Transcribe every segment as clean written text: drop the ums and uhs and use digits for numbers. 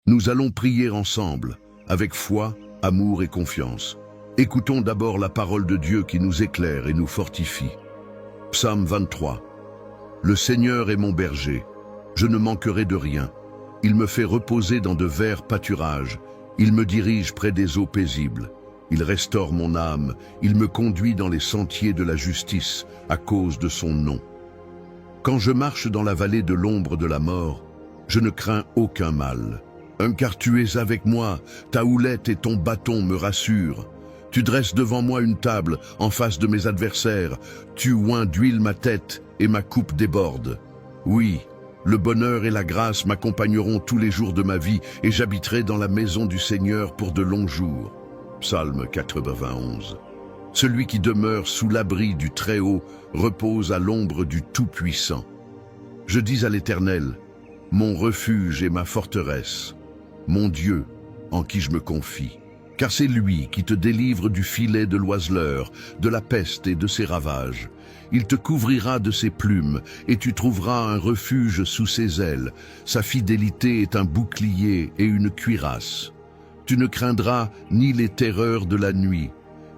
Nous allons prier ensemble, avec foi, amour et confiance. Écoutons d'abord la parole de Dieu qui nous éclaire et nous fortifie. Psaume 23. Le Seigneur est mon berger, je ne manquerai de rien. Il me fait reposer dans de verts pâturages, il me dirige près des eaux paisibles. Il restaure mon âme, il me conduit dans les sentiers de la justice, à cause de son nom. Quand je marche dans la vallée de l'ombre de la mort, je ne crains aucun mal. Car tu es avec moi, ta houlette et ton bâton me rassurent. Tu dresses devant moi une table en face de mes adversaires, tu oins d'huile ma tête et ma coupe déborde. Oui, le bonheur et la grâce m'accompagneront tous les jours de ma vie et j'habiterai dans la maison du Seigneur pour de longs jours. Psaume 91. Celui qui demeure sous l'abri du Très-Haut repose à l'ombre du Tout-Puissant. Je dis à l'Éternel, mon refuge et ma forteresse, mon Dieu en qui je me confie. Car c'est lui qui te délivre du filet de l'oiseleur, de la peste et de ses ravages. Il te couvrira de ses plumes, et tu trouveras un refuge sous ses ailes. Sa fidélité est un bouclier et une cuirasse. Tu ne craindras ni les terreurs de la nuit,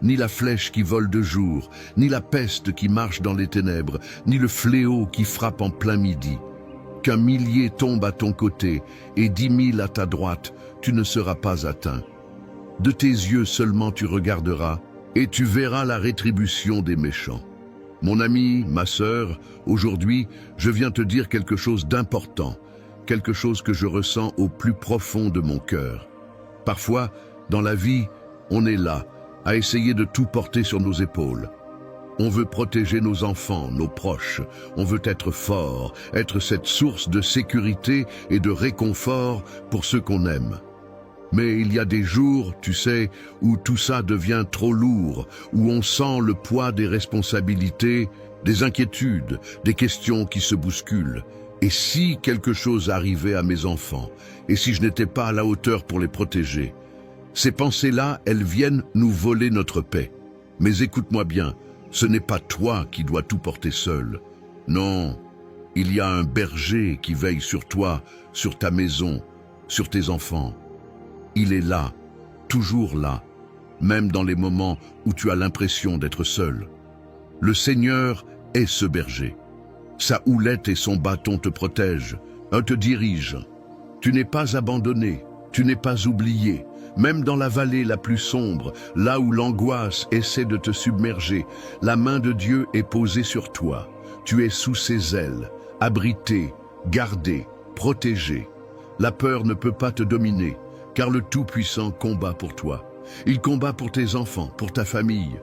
ni la flèche qui vole de jour, ni la peste qui marche dans les ténèbres, ni le fléau qui frappe en plein midi. Qu'un millier tombe à ton côté et 10 000 à ta droite, tu ne seras pas atteint. De tes yeux seulement tu regarderas, et tu verras la rétribution des méchants. Mon ami, ma sœur, aujourd'hui, je viens te dire quelque chose d'important, quelque chose que je ressens au plus profond de mon cœur. Parfois, dans la vie, on est là, à essayer de tout porter sur nos épaules. On veut protéger nos enfants, nos proches. On veut être fort, être cette source de sécurité et de réconfort pour ceux qu'on aime. Mais il y a des jours, tu sais, où tout ça devient trop lourd, où on sent le poids des responsabilités, des inquiétudes, des questions qui se bousculent. Et si quelque chose arrivait à mes enfants, et si je n'étais pas à la hauteur pour les protéger? Ces pensées-là, elles viennent nous voler notre paix. Mais écoute-moi bien, ce n'est pas toi qui dois tout porter seul. Non, il y a un berger qui veille sur toi, sur ta maison, sur tes enfants. Il est là, toujours là, même dans les moments où tu as l'impression d'être seul. Le Seigneur est ce berger. Sa houlette et son bâton te protègent, te dirigent. Tu n'es pas abandonné, tu n'es pas oublié. Même dans la vallée la plus sombre, là où l'angoisse essaie de te submerger, la main de Dieu est posée sur toi. Tu es sous ses ailes, abrité, gardé, protégé. La peur ne peut pas te dominer, car le Tout-Puissant combat pour toi. Il combat pour tes enfants, pour ta famille.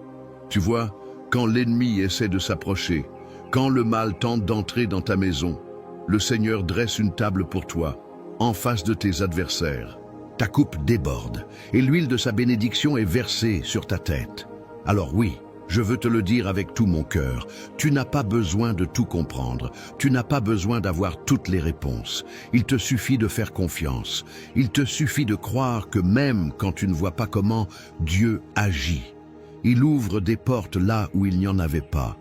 Tu vois, quand l'ennemi essaie de s'approcher, quand le mal tente d'entrer dans ta maison, le Seigneur dresse une table pour toi, en face de tes adversaires. Ta coupe déborde, et l'huile de sa bénédiction est versée sur ta tête. Alors oui, je veux te le dire avec tout mon cœur, tu n'as pas besoin de tout comprendre, tu n'as pas besoin d'avoir toutes les réponses. Il te suffit de faire confiance, il te suffit de croire que même quand tu ne vois pas comment, Dieu agit. Il ouvre des portes là où il n'y en avait pas.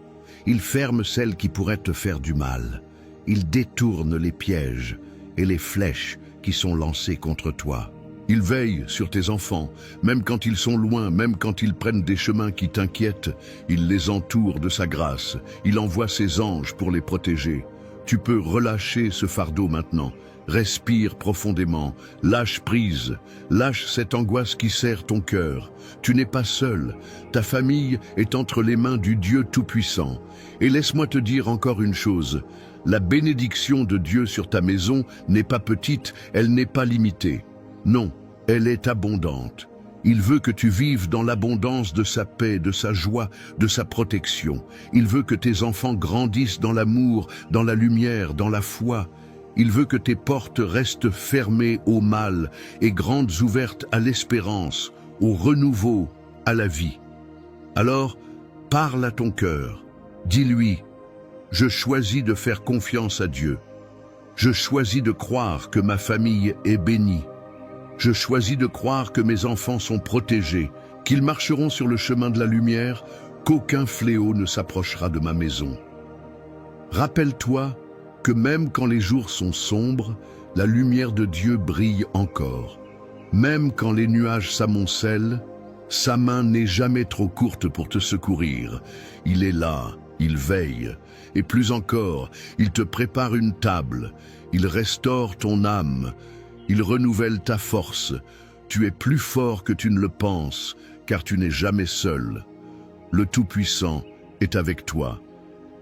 Il ferme celles qui pourraient te faire du mal. Il détourne les pièges et les flèches qui sont lancées contre toi. Il veille sur tes enfants, même quand ils sont loin, même quand ils prennent des chemins qui t'inquiètent. Il les entoure de sa grâce. Il envoie ses anges pour les protéger. Tu peux relâcher ce fardeau maintenant. Respire profondément, lâche prise, lâche cette angoisse qui serre ton cœur. Tu n'es pas seul, ta famille est entre les mains du Dieu Tout-Puissant. Et laisse-moi te dire encore une chose, la bénédiction de Dieu sur ta maison n'est pas petite, elle n'est pas limitée. Non, elle est abondante. Il veut que tu vives dans l'abondance de sa paix, de sa joie, de sa protection. Il veut que tes enfants grandissent dans l'amour, dans la lumière, dans la foi. Il veut que tes portes restent fermées au mal et grandes ouvertes à l'espérance, au renouveau, à la vie. Alors, parle à ton cœur. Dis-lui, je choisis de faire confiance à Dieu. Je choisis de croire que ma famille est bénie. Je choisis de croire que mes enfants sont protégés, qu'ils marcheront sur le chemin de la lumière, qu'aucun fléau ne s'approchera de ma maison. Rappelle-toi que même quand les jours sont sombres, La lumière de Dieu brille encore. Même quand les nuages s'amoncellent, sa main n'est jamais trop courte pour te secourir. Il est là, il veille. Et plus encore, il te prépare une table. Il restaure ton âme. Il renouvelle ta force. Tu es plus fort que tu ne le penses, car tu n'es jamais seul. Le Tout-Puissant est avec toi.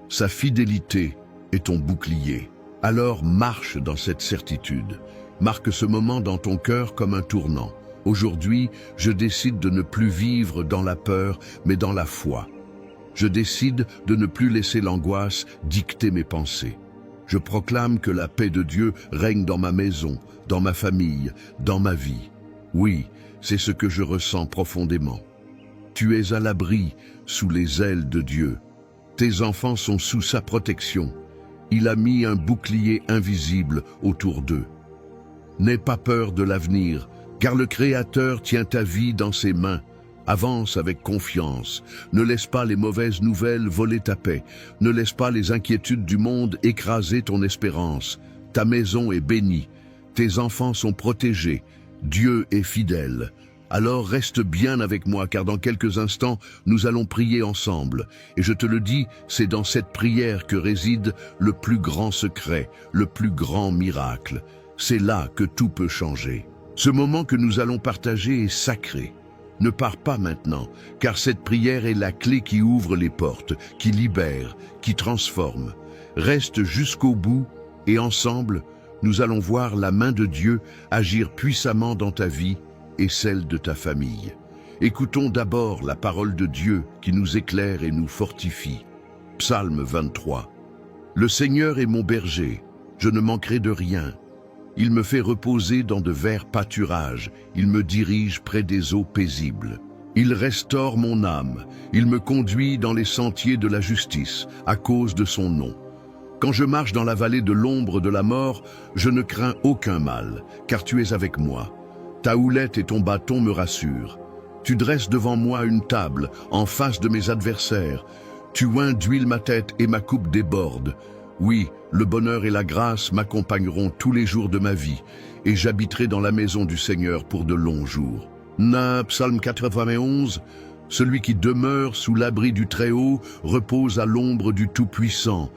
Sa fidélité est ton bouclier. Alors marche dans cette certitude. Marque ce moment dans ton cœur comme un tournant. Aujourd'hui, je décide de ne plus vivre dans la peur, mais dans la foi. Je décide de ne plus laisser l'angoisse dicter mes pensées. Je proclame que la paix de Dieu règne dans ma maison, dans ma famille, dans ma vie. Oui, c'est ce que je ressens profondément. Tu es à l'abri sous les ailes de Dieu. Tes enfants sont sous sa protection. Il a mis un bouclier invisible autour d'eux. N'aie pas peur de l'avenir, car le Créateur tient ta vie dans ses mains. Avance avec confiance. Ne laisse pas les mauvaises nouvelles voler ta paix. Ne laisse pas les inquiétudes du monde écraser ton espérance. Ta maison est bénie. Tes enfants sont protégés. Dieu est fidèle. Alors reste bien avec moi, car dans quelques instants, nous allons prier ensemble. Et je te le dis, c'est dans cette prière que réside le plus grand secret, le plus grand miracle. C'est là que tout peut changer. Ce moment que nous allons partager est sacré. Ne pars pas maintenant, car cette prière est la clé qui ouvre les portes, qui libère, qui transforme. Reste jusqu'au bout et ensemble, nous allons voir la main de Dieu agir puissamment dans ta vie et celle de ta famille. Écoutons d'abord la parole de Dieu qui nous éclaire et nous fortifie. Psaume 23. Le Seigneur est mon berger, je ne manquerai de rien. Il me fait reposer dans de verts pâturages, il me dirige près des eaux paisibles. Il restaure mon âme, il me conduit dans les sentiers de la justice, à cause de son nom. Quand je marche dans la vallée de l'ombre de la mort, je ne crains aucun mal, car tu es avec moi. Ta houlette et ton bâton me rassurent. Tu dresses devant moi une table, en face de mes adversaires. Tu oins d'huile ma tête et ma coupe déborde. Oui, le bonheur et la grâce m'accompagneront tous les jours de ma vie, et j'habiterai dans la maison du Seigneur pour de longs jours. Psaume 91, celui qui demeure sous l'abri du Très-Haut repose à l'ombre du Tout-Puissant.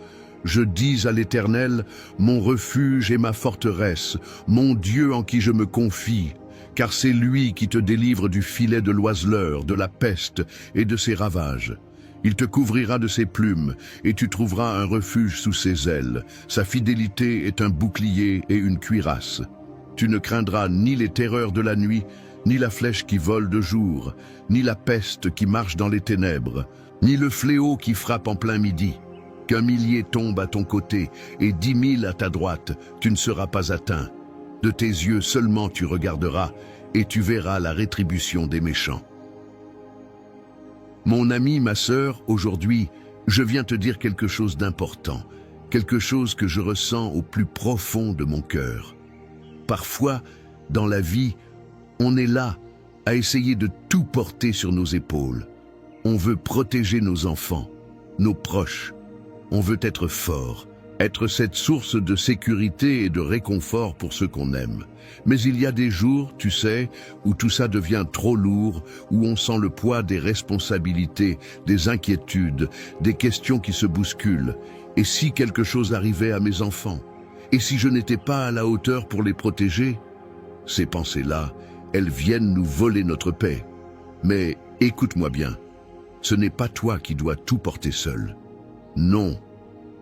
Je dis à l'Éternel, mon refuge et ma forteresse, mon Dieu en qui je me confie, car c'est lui qui te délivre du filet de l'oiseleur, de la peste et de ses ravages. Il te couvrira de ses plumes, et tu trouveras un refuge sous ses ailes. Sa fidélité est un bouclier et une cuirasse. Tu ne craindras ni les terreurs de la nuit, ni la flèche qui vole de jour, ni la peste qui marche dans les ténèbres, ni le fléau qui frappe en plein midi. Qu'un millier tombe à ton côté, et 10 000 à ta droite, tu ne seras pas atteint. De tes yeux seulement tu regarderas, et tu verras la rétribution des méchants. Mon ami, ma sœur, aujourd'hui, je viens te dire quelque chose d'important, quelque chose que je ressens au plus profond de mon cœur. Parfois, dans la vie, on est là à essayer de tout porter sur nos épaules. On veut protéger nos enfants, nos proches. On veut être fort, être cette source de sécurité et de réconfort pour ceux qu'on aime. Mais il y a des jours, tu sais, où tout ça devient trop lourd, où on sent le poids des responsabilités, des inquiétudes, des questions qui se bousculent. Et si quelque chose arrivait à mes enfants? Et si je n'étais pas à la hauteur pour les protéger? Ces pensées-là, elles viennent nous voler notre paix. Mais écoute-moi bien, ce n'est pas toi qui dois tout porter seul. Non,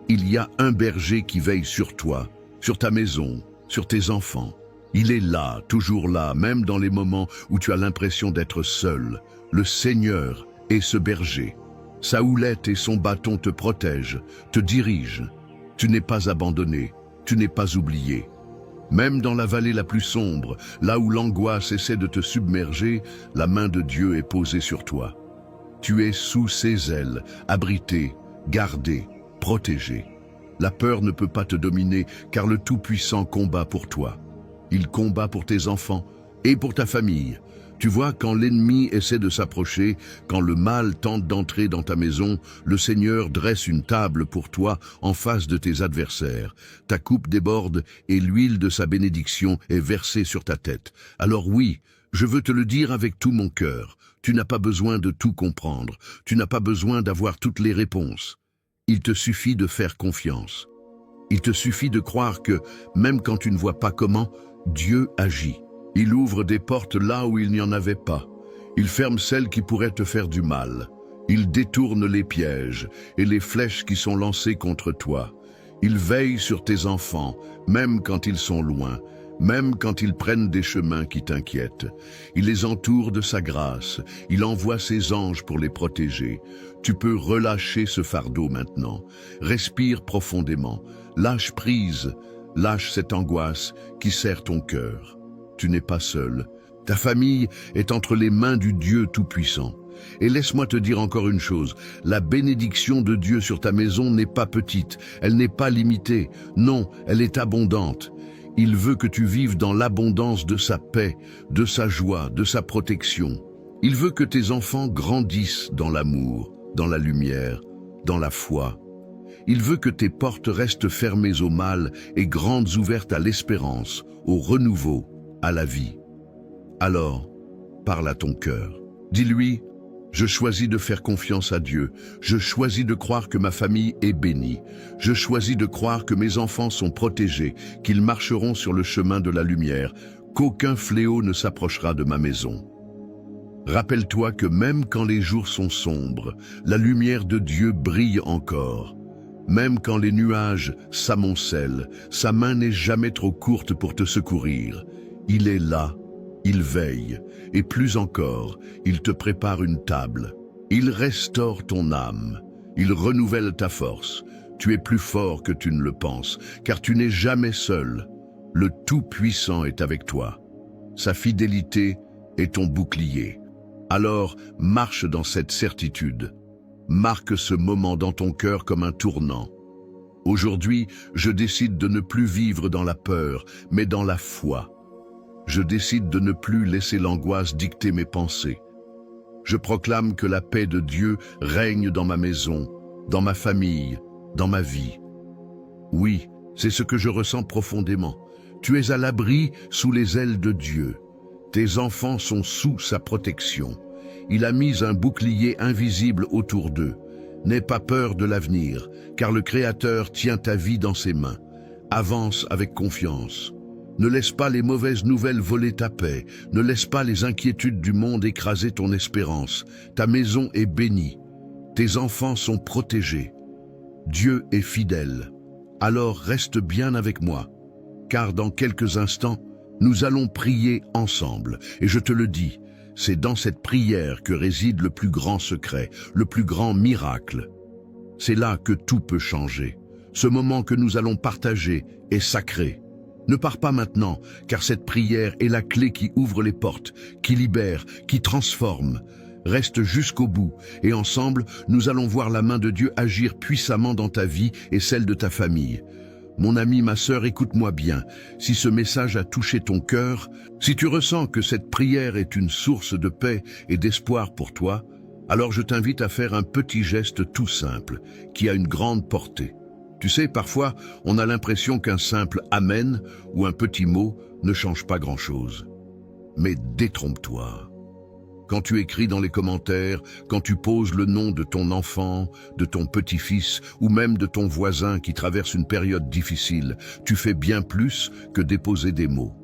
il y a un berger qui veille sur toi, sur ta maison, sur tes enfants. Il est là, toujours là, même dans les moments où tu as l'impression d'être seul. Le Seigneur est ce berger. Sa houlette et son bâton te protègent, te dirigent. Tu n'es pas abandonné, tu n'es pas oublié. Même dans la vallée la plus sombre, là où l'angoisse essaie de te submerger, la main de Dieu est posée sur toi. Tu es sous ses ailes, abrité, gardé, protégé. La peur ne peut pas te dominer, car le Tout-Puissant combat pour toi. Il combat pour tes enfants, Et pour ta famille, tu vois, quand l'ennemi essaie de s'approcher, quand le mal tente d'entrer dans ta maison, le Seigneur dresse une table pour toi en face de tes adversaires. Ta coupe déborde et l'huile de sa bénédiction est versée sur ta tête. Alors oui, je veux te le dire avec tout mon cœur, tu n'as pas besoin de tout comprendre, tu n'as pas besoin d'avoir toutes les réponses. Il te suffit de faire confiance. Il te suffit de croire que, même quand tu ne vois pas comment, Dieu agit. Il ouvre des portes là où il n'y en avait pas. Il ferme celles qui pourraient te faire du mal. Il détourne les pièges et les flèches qui sont lancées contre toi. Il veille sur tes enfants, même quand ils sont loin, même quand ils prennent des chemins qui t'inquiètent. Il les entoure de sa grâce. Il envoie ses anges pour les protéger. Tu peux relâcher ce fardeau maintenant. Respire profondément. Lâche prise. Lâche cette angoisse qui serre ton cœur. Tu n'es pas seul. Ta famille est entre les mains du Dieu Tout-Puissant. Et laisse-moi te dire encore une chose, la bénédiction de Dieu sur ta maison n'est pas petite, elle n'est pas limitée, non, elle est abondante. Il veut que tu vives dans l'abondance de sa paix, de sa joie, de sa protection. Il veut que tes enfants grandissent dans l'amour, dans la lumière, dans la foi. Il veut que tes portes restent fermées au mal et grandes ouvertes à l'espérance, au renouveau, à la vie. Alors, parle à ton cœur. Dis-lui, je choisis de faire confiance à Dieu. Je choisis de croire que ma famille est bénie. Je choisis de croire que mes enfants sont protégés, qu'ils marcheront sur le chemin de la lumière, qu'aucun fléau ne s'approchera de ma maison. Rappelle-toi que même quand les jours sont sombres, la lumière de Dieu brille encore. Même quand les nuages s'amoncellent, sa main n'est jamais trop courte pour te secourir. Il est là, il veille, et plus encore, il te prépare une table. Il restaure ton âme, il renouvelle ta force. Tu es plus fort que tu ne le penses, car tu n'es jamais seul. Le Tout-Puissant est avec toi. Sa fidélité est ton bouclier. Alors, marche dans cette certitude. Marque ce moment dans ton cœur comme un tournant. Aujourd'hui, je décide de ne plus vivre dans la peur, mais dans la foi. Je décide de ne plus laisser l'angoisse dicter mes pensées. Je proclame que la paix de Dieu règne dans ma maison, dans ma famille, dans ma vie. Oui, c'est ce que je ressens profondément. Tu es à l'abri sous les ailes de Dieu. Tes enfants sont sous sa protection. Il a mis un bouclier invisible autour d'eux. N'aie pas peur de l'avenir, car le Créateur tient ta vie dans ses mains. Avance avec confiance. Ne laisse pas les mauvaises nouvelles voler ta paix. Ne laisse pas les inquiétudes du monde écraser ton espérance. Ta maison est bénie. Tes enfants sont protégés. Dieu est fidèle. Alors reste bien avec moi, car dans quelques instants, nous allons prier ensemble. Et je te le dis, c'est dans cette prière que réside le plus grand secret, le plus grand miracle. C'est là que tout peut changer. Ce moment que nous allons partager est sacré. Ne pars pas maintenant, car cette prière est la clé qui ouvre les portes, qui libère, qui transforme. Reste jusqu'au bout, et ensemble, nous allons voir la main de Dieu agir puissamment dans ta vie et celle de ta famille. Mon ami, ma sœur, écoute-moi bien. Si ce message a touché ton cœur, si tu ressens que cette prière est une source de paix et d'espoir pour toi, alors je t'invite à faire un petit geste tout simple, qui a une grande portée. Tu sais, parfois, on a l'impression qu'un simple « Amen » ou un petit mot ne change pas grand-chose. Mais détrompe-toi. Quand tu écris dans les commentaires, quand tu poses le nom de ton enfant, de ton petit-fils ou même de ton voisin qui traverse une période difficile, tu fais bien plus que déposer des mots.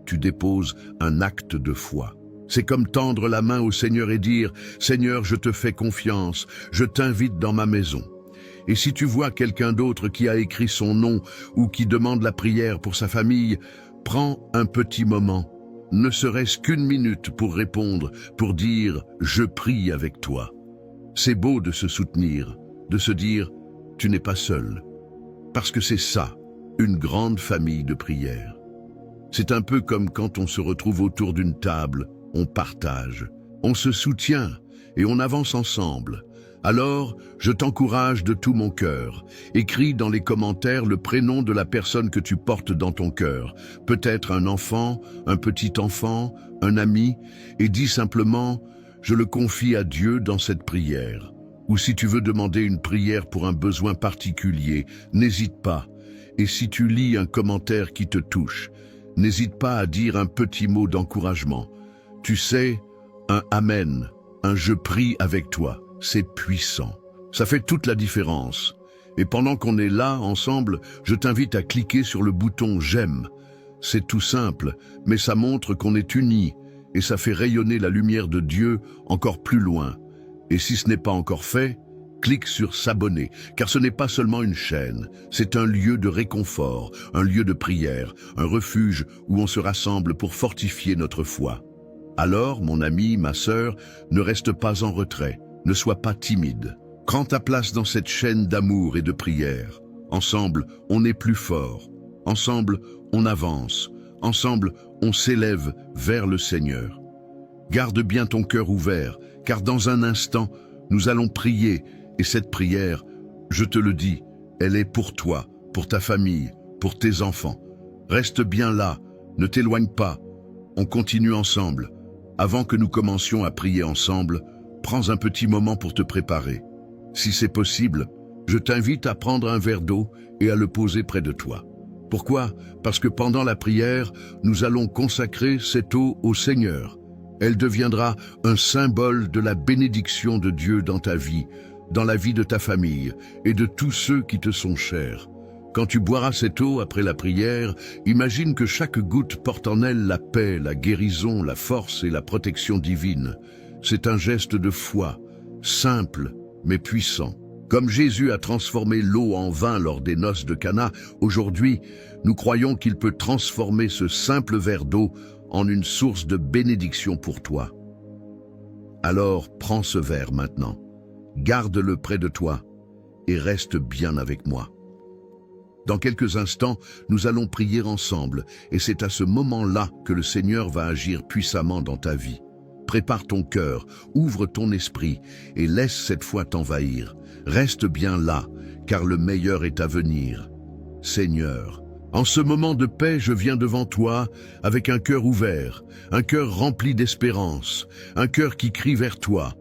Tu déposes un acte de foi. C'est comme tendre la main au Seigneur et dire « Seigneur, je te fais confiance, je t'invite dans ma maison ». Et si tu vois quelqu'un d'autre qui a écrit son nom ou qui demande la prière pour sa famille, prends un petit moment, ne serait-ce qu'une minute pour répondre, pour dire « Je prie avec toi ». C'est beau de se soutenir, de se dire « Tu n'es pas seul ». Parce que c'est ça, une grande famille de prière. C'est un peu comme quand on se retrouve autour d'une table, on partage, on se soutient et on avance ensemble. Alors, je t'encourage de tout mon cœur. Écris dans les commentaires le prénom de la personne que tu portes dans ton cœur. Peut-être un enfant, un petit enfant, un ami, et dis simplement « Je le confie à Dieu dans cette prière ». Ou si tu veux demander une prière pour un besoin particulier, n'hésite pas. Et si tu lis un commentaire qui te touche, n'hésite pas à dire un petit mot d'encouragement. Tu sais, un « Amen », un « Je prie avec toi ». C'est puissant. Ça fait toute la différence. Et pendant qu'on est là, ensemble, je t'invite à cliquer sur le bouton « J'aime ». C'est tout simple, mais ça montre qu'on est unis et ça fait rayonner la lumière de Dieu encore plus loin. Et si ce n'est pas encore fait, clique sur « S'abonner », car ce n'est pas seulement une chaîne, c'est un lieu de réconfort, un lieu de prière, un refuge où on se rassemble pour fortifier notre foi. Alors, mon ami, ma sœur, ne reste pas en retrait. Ne sois pas timide. Prends ta place dans cette chaîne d'amour et de prière. Ensemble, on est plus fort. Ensemble, on avance. Ensemble, on s'élève vers le Seigneur. Garde bien ton cœur ouvert, car dans un instant, nous allons prier. Et cette prière, je te le dis, elle est pour toi, pour ta famille, pour tes enfants. Reste bien là, ne t'éloigne pas. On continue ensemble. Avant que nous commencions à prier ensemble, prends un petit moment pour te préparer. Si c'est possible, je t'invite à prendre un verre d'eau et à le poser près de toi. Pourquoi? Parce que pendant la prière, nous allons consacrer cette eau au Seigneur. Elle deviendra un symbole de la bénédiction de Dieu dans ta vie, dans la vie de ta famille et de tous ceux qui te sont chers. Quand tu boiras cette eau après la prière, imagine que chaque goutte porte en elle la paix, la guérison, la force et la protection divine. C'est un geste de foi, simple mais puissant. Comme Jésus a transformé l'eau en vin lors des noces de Cana, aujourd'hui, nous croyons qu'il peut transformer ce simple verre d'eau en une source de bénédiction pour toi. Alors, prends ce verre maintenant, garde-le près de toi et reste bien avec moi. Dans quelques instants, nous allons prier ensemble et c'est à ce moment-là que le Seigneur va agir puissamment dans ta vie. Prépare ton cœur, ouvre ton esprit et laisse cette foi t'envahir. Reste bien là, car le meilleur est à venir. Seigneur, en ce moment de paix, je viens devant toi avec un cœur ouvert, un cœur rempli d'espérance, un cœur qui crie vers toi.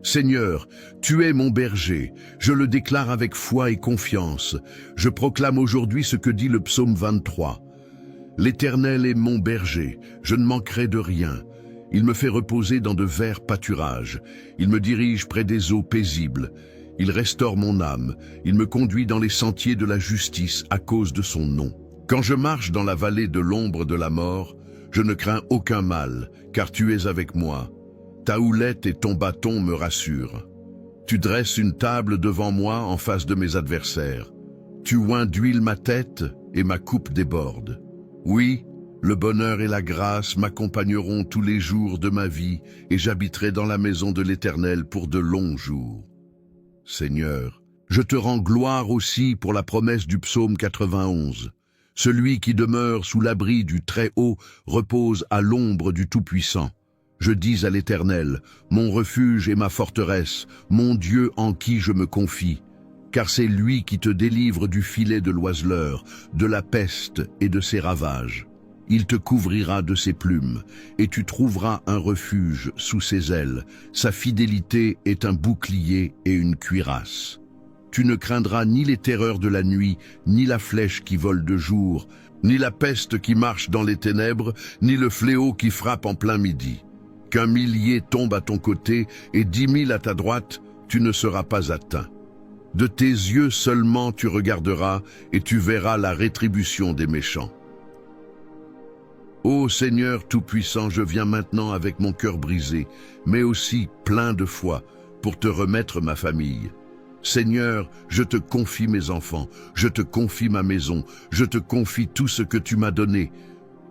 Seigneur, tu es mon berger, je le déclare avec foi et confiance. Je proclame aujourd'hui ce que dit le psaume 23. L'Éternel est mon berger, je ne manquerai de rien. Il me fait reposer dans de verts pâturages. Il me dirige près des eaux paisibles. Il restaure mon âme. Il me conduit dans les sentiers de la justice à cause de son nom. Quand je marche dans la vallée de l'ombre de la mort, je ne crains aucun mal, car tu es avec moi. Ta houlette et ton bâton me rassurent. Tu dresses une table devant moi en face de mes adversaires. Tu oins d'huile ma tête et ma coupe déborde. Oui, le bonheur et la grâce m'accompagneront tous les jours de ma vie et j'habiterai dans la maison de l'Éternel pour de longs jours. Seigneur, je te rends gloire aussi pour la promesse du psaume 91. Celui qui demeure sous l'abri du Très-Haut repose à l'ombre du Tout-Puissant. Je dis à l'Éternel, mon refuge et ma forteresse, mon Dieu en qui je me confie. Car c'est lui qui te délivre du filet de l'oiseleur, de la peste et de ses ravages. Il te couvrira de ses plumes, et tu trouveras un refuge sous ses ailes. Sa fidélité est un bouclier et une cuirasse. Tu ne craindras ni les terreurs de la nuit, ni la flèche qui vole de jour, ni la peste qui marche dans les ténèbres, ni le fléau qui frappe en plein midi. Qu'un millier tombe à ton côté et 10 000 à ta droite, tu ne seras pas atteint. De tes yeux seulement tu regarderas et tu verras la rétribution des méchants. Ô Seigneur Tout-Puissant, je viens maintenant avec mon cœur brisé, mais aussi plein de foi, pour te remettre ma famille. Seigneur, je te confie mes enfants, je te confie ma maison, je te confie tout ce que tu m'as donné.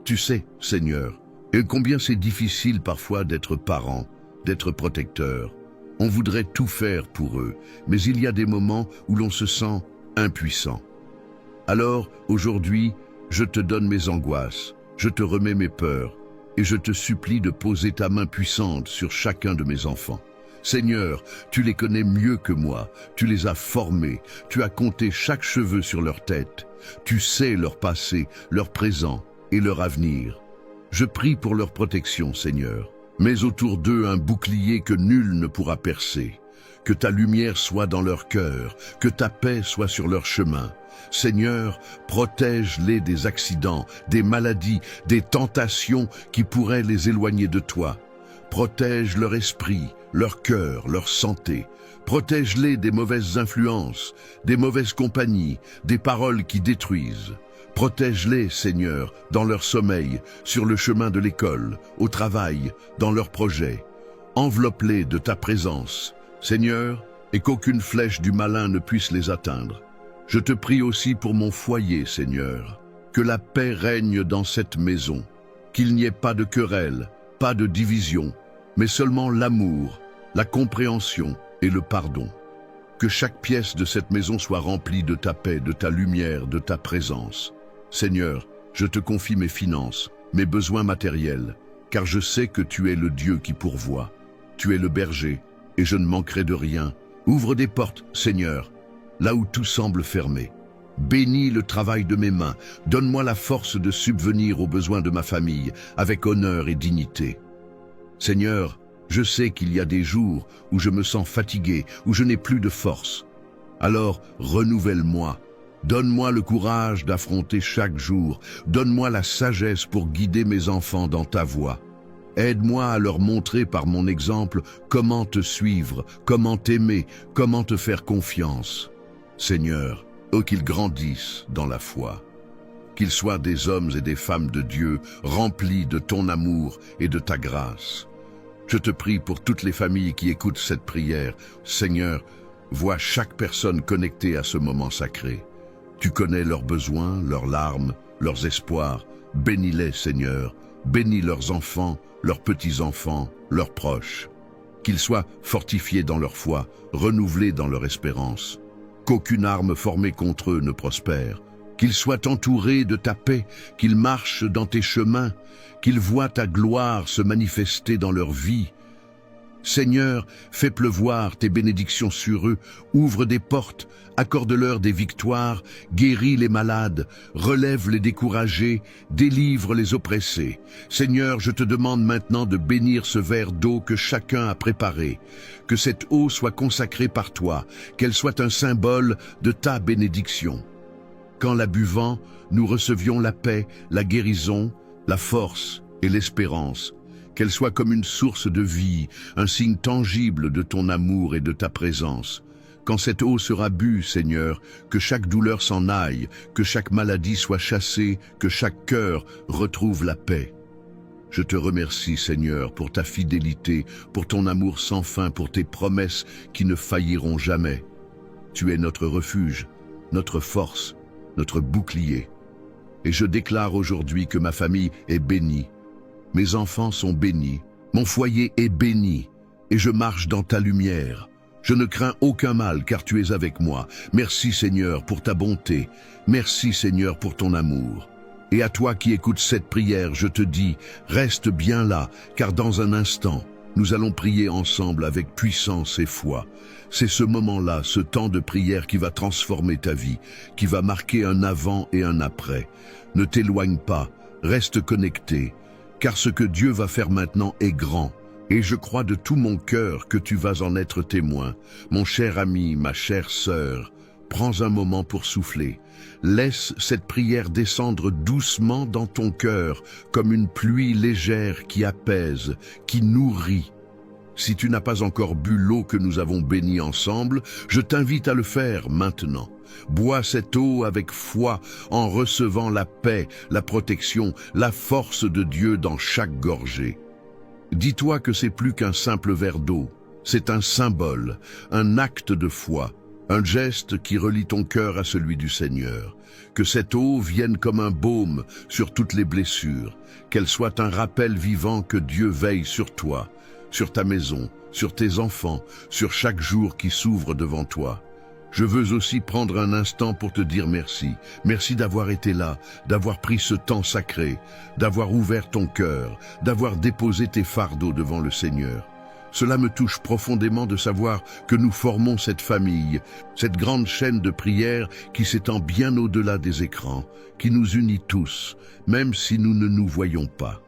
Tu sais, Seigneur, et combien c'est difficile parfois d'être parent, d'être protecteur. On voudrait tout faire pour eux, mais il y a des moments où l'on se sent impuissant. Alors, aujourd'hui, je te donne mes angoisses, je te remets mes peurs, et je te supplie de poser ta main puissante sur chacun de mes enfants. Seigneur, tu les connais mieux que moi, tu les as formés, tu as compté chaque cheveu sur leur tête, tu sais leur passé, leur présent et leur avenir. Je prie pour leur protection, Seigneur. Mets autour d'eux un bouclier que nul ne pourra percer. Que ta lumière soit dans leur cœur, que ta paix soit sur leur chemin. Seigneur, protège-les des accidents, des maladies, des tentations qui pourraient les éloigner de toi. Protège leur esprit, leur cœur, leur santé. Protège-les des mauvaises influences, des mauvaises compagnies, des paroles qui détruisent. Protège-les, Seigneur, dans leur sommeil, sur le chemin de l'école, au travail, dans leurs projets. Enveloppe-les de ta présence, Seigneur, et qu'aucune flèche du malin ne puisse les atteindre. Je te prie aussi pour mon foyer, Seigneur. Que la paix règne dans cette maison, qu'il n'y ait pas de querelle, pas de division, mais seulement l'amour, la compréhension et le pardon. Que chaque pièce de cette maison soit remplie de ta paix, de ta lumière, de ta présence. Seigneur, je te confie mes finances, mes besoins matériels, car je sais que tu es le Dieu qui pourvoit. Tu es le berger, et je ne manquerai de rien. Ouvre des portes, Seigneur, là où tout semble fermé. Bénis le travail de mes mains, donne-moi la force de subvenir aux besoins de ma famille, avec honneur et dignité. Seigneur, je sais qu'il y a des jours où je me sens fatigué, où je n'ai plus de force. Alors, renouvelle-moi. Donne-moi le courage d'affronter chaque jour. Donne-moi la sagesse pour guider mes enfants dans ta voie. Aide-moi à leur montrer par mon exemple comment te suivre, comment t'aimer, comment te faire confiance. Seigneur, qu'ils grandissent dans la foi. Qu'ils soient des hommes et des femmes de Dieu, remplis de ton amour et de ta grâce. Je te prie pour toutes les familles qui écoutent cette prière. Seigneur, vois chaque personne connectée à ce moment sacré. Tu connais leurs besoins, leurs larmes, leurs espoirs. Bénis-les, Seigneur. Bénis leurs enfants, leurs petits-enfants, leurs proches. Qu'ils soient fortifiés dans leur foi, renouvelés dans leur espérance. Qu'aucune arme formée contre eux ne prospère. Qu'ils soient entourés de ta paix, qu'ils marchent dans tes chemins, qu'ils voient ta gloire se manifester dans leur vie. Seigneur, fais pleuvoir tes bénédictions sur eux, ouvre des portes, accorde-leur des victoires, guéris les malades, relève les découragés, délivre les oppressés. Seigneur, je te demande maintenant de bénir ce verre d'eau que chacun a préparé, que cette eau soit consacrée par toi, qu'elle soit un symbole de ta bénédiction. Qu'en la buvant, nous recevions la paix, la guérison, la force et l'espérance. Qu'elle soit comme une source de vie, un signe tangible de ton amour et de ta présence. Quand cette eau sera bue, Seigneur, que chaque douleur s'en aille, que chaque maladie soit chassée, que chaque cœur retrouve la paix. Je te remercie, Seigneur, pour ta fidélité, pour ton amour sans fin, pour tes promesses qui ne failliront jamais. Tu es notre refuge, notre force, notre bouclier. Et je déclare aujourd'hui que ma famille est bénie. Mes enfants sont bénis, mon foyer est béni, et je marche dans ta lumière. Je ne crains aucun mal, car tu es avec moi. Merci Seigneur pour ta bonté, merci Seigneur pour ton amour. Et à toi qui écoutes cette prière, je te dis, reste bien là, car dans un instant, nous allons prier ensemble avec puissance et foi. C'est ce moment-là, ce temps de prière qui va transformer ta vie, qui va marquer un avant et un après. Ne t'éloigne pas, reste connecté. Car ce que Dieu va faire maintenant est grand, et je crois de tout mon cœur que tu vas en être témoin. Mon cher ami, ma chère sœur, prends un moment pour souffler. Laisse cette prière descendre doucement dans ton cœur, comme une pluie légère qui apaise, qui nourrit. Si tu n'as pas encore bu l'eau que nous avons bénie ensemble, je t'invite à le faire maintenant. Bois cette eau avec foi en recevant la paix, la protection, la force de Dieu dans chaque gorgée. Dis-toi que c'est plus qu'un simple verre d'eau, c'est un symbole, un acte de foi, un geste qui relie ton cœur à celui du Seigneur. Que cette eau vienne comme un baume sur toutes les blessures, qu'elle soit un rappel vivant que Dieu veille sur toi, sur ta maison, sur tes enfants, sur chaque jour qui s'ouvre devant toi. Je veux aussi prendre un instant pour te dire merci. Merci d'avoir été là, d'avoir pris ce temps sacré, d'avoir ouvert ton cœur, d'avoir déposé tes fardeaux devant le Seigneur. Cela me touche profondément de savoir que nous formons cette famille, cette grande chaîne de prière qui s'étend bien au-delà des écrans, qui nous unit tous, même si nous ne nous voyons pas.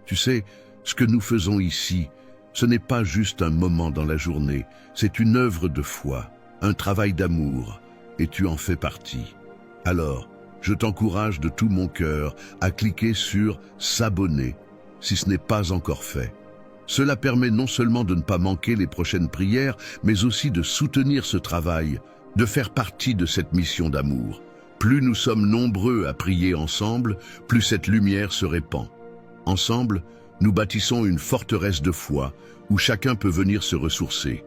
Tu sais, ce que nous faisons ici, ce n'est pas juste un moment dans la journée, c'est une œuvre de foi, un travail d'amour, et tu en fais partie. Alors, je t'encourage de tout mon cœur à cliquer sur « S'abonner » si ce n'est pas encore fait. Cela permet non seulement de ne pas manquer les prochaines prières, mais aussi de soutenir ce travail, de faire partie de cette mission d'amour. Plus nous sommes nombreux à prier ensemble, plus cette lumière se répand. Ensemble, nous bâtissons une forteresse de foi où chacun peut venir se ressourcer.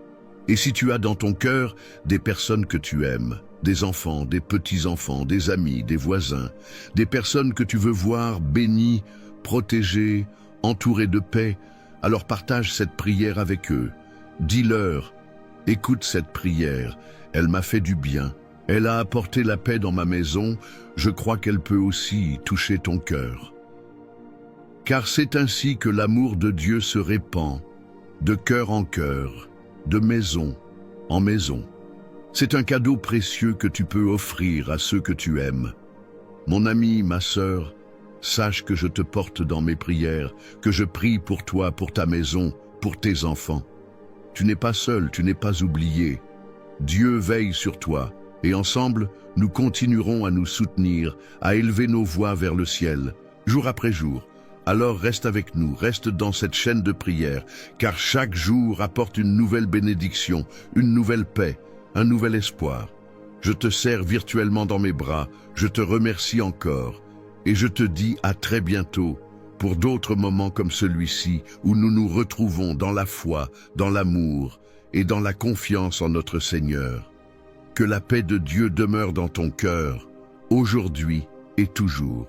Et si tu as dans ton cœur des personnes que tu aimes, des enfants, des petits-enfants, des amis, des voisins, des personnes que tu veux voir bénies, protégées, entourées de paix, alors partage cette prière avec eux. Dis-leur, écoute cette prière, elle m'a fait du bien, elle a apporté la paix dans ma maison, je crois qu'elle peut aussi toucher ton cœur. Car c'est ainsi que l'amour de Dieu se répand, de cœur en cœur, de maison en maison. C'est un cadeau précieux que tu peux offrir à ceux que tu aimes. Mon ami, ma sœur, sache que je te porte dans mes prières, que je prie pour toi, pour ta maison, pour tes enfants. Tu n'es pas seul, tu n'es pas oublié. Dieu veille sur toi, et ensemble, nous continuerons à nous soutenir, à élever nos voix vers le ciel, jour après jour. Alors reste avec nous, reste dans cette chaîne de prière, car chaque jour apporte une nouvelle bénédiction, une nouvelle paix, un nouvel espoir. Je te serre virtuellement dans mes bras, je te remercie encore, et je te dis à très bientôt pour d'autres moments comme celui-ci où nous nous retrouvons dans la foi, dans l'amour et dans la confiance en notre Seigneur. Que la paix de Dieu demeure dans ton cœur, aujourd'hui et toujours.